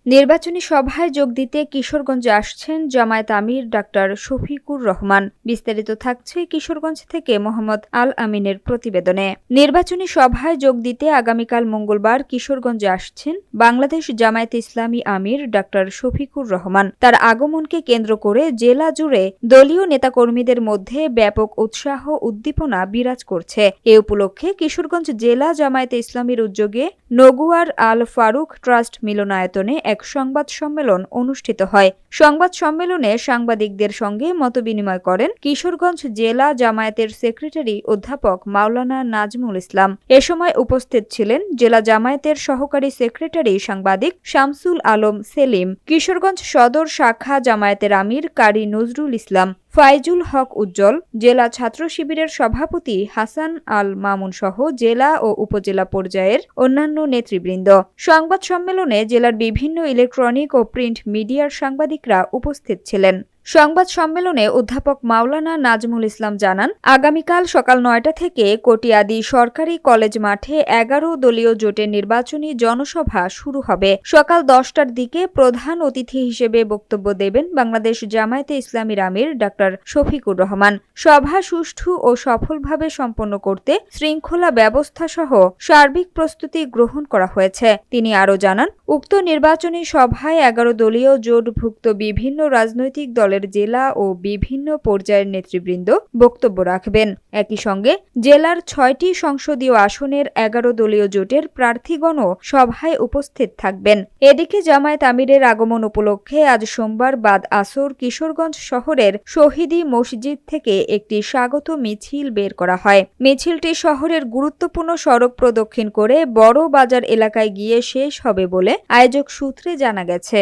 নির্বাচনী সভায় যোগ দিতে কিশোরগঞ্জে আসছেন জামায়াত আমির ডাক্তার শফিকুর রহমান। বিস্তারিত থাকছে কিশোরগঞ্জ থেকে মোহাম্মদ আল আমিনের প্রতিবেদনে। নির্বাচনী সভায় যোগ দিতে আগামীকাল মঙ্গলবার কিশোরগঞ্জে আসছেন বাংলাদেশ জামায়াত ইসলামী আমির ডাক্তার শফিকুর রহমান। তার আগমনকে কেন্দ্র করে জেলা জুড়ে দলীয় নেতাকর্মীদের মধ্যে ব্যাপক উৎসাহ উদ্দীপনা বিরাজ করছে। এ উপলক্ষে কিশোরগঞ্জ জেলা জামায়াতে ইসলামীর উদ্যোগে নগুয়ার আল ফারুক ট্রাস্ট মিলনায়তনে এক সংবাদ সম্মেলন অনুষ্ঠিত হয়। সংবাদ সম্মেলনে সাংবাদিকদের সঙ্গে মতবিনিময় করেন কিশোরগঞ্জ জেলা জামায়াতের সেক্রেটারি অধ্যাপক মাওলানা নাজমুল ইসলাম। এ সময় উপস্থিত ছিলেন জেলা জামায়াতের সহকারী সেক্রেটারি সাংবাদিক শামসুল আলম সেলিম, কিশোরগঞ্জ সদর শাখা জামায়াতের আমির কারি নজরুল ইসলাম, ফাইজুল হক উজ্জ্বল, জেলা ছাত্র শিবিরের সভাপতি হাসান আল মামুন সহ জেলা ও উপজেলা পর্যায়ের অন্যান্য নেতৃবৃন্দ। সংবাদ সম্মেলনে জেলার বিভিন্ন ইলেকট্রনিক ও প্রিন্ট মিডিয়ার সাংবাদিকরা উপস্থিত ছিলেন। সংবাদ সম্মেলনে অধ্যাপক মাওলানা নাজমুল ইসলাম জানান, আগামীকাল সকাল ৯টা থেকে কটিয়াদি সরকারি কলেজ মাঠে ১১ দলীয় জোটের নির্বাচনী জনসভা শুরু হবে। সকাল ১০টার দিকে প্রধান অতিথি হিসেবে বক্তব্য দেবেন বাংলাদেশ জামায়াতে ইসলামীর আমির ডাক্তার শফিকুর রহমান। সভা সুষ্ঠু ও সফলভাবে সম্পন্ন করতে শৃঙ্খলা ব্যবস্থা সহ সার্বিক প্রস্তুতি গ্রহণ করা হয়েছে। তিনি আরও জানান, উক্ত নির্বাচনী সভায় ১১ দলীয় জোটভুক্ত বিভিন্ন রাজনৈতিক দলের জেলা ও বিভিন্ন পর্যায়ের নেতৃবৃন্দ বক্তব্য রাখবেন। একই সঙ্গে জেলার ৬টি সংসদীয় আসনের ১১ দলীয় জোটের প্রার্থীগণও সভায় উপস্থিত থাকবেন। এদিকে জামায়াত আমিরের আগমন উপলক্ষে আজ সোমবার বাদ আসর কিশোরগঞ্জ শহরের শহীদি মসজিদ থেকে একটি স্বাগত মিছিল বের করা হয়। মিছিলটি শহরের গুরুত্বপূর্ণ সড়ক প্রদক্ষিণ করে বড় বাজার এলাকায় গিয়ে শেষ হবে বলে আয়োজক সূত্রে জানা গেছে।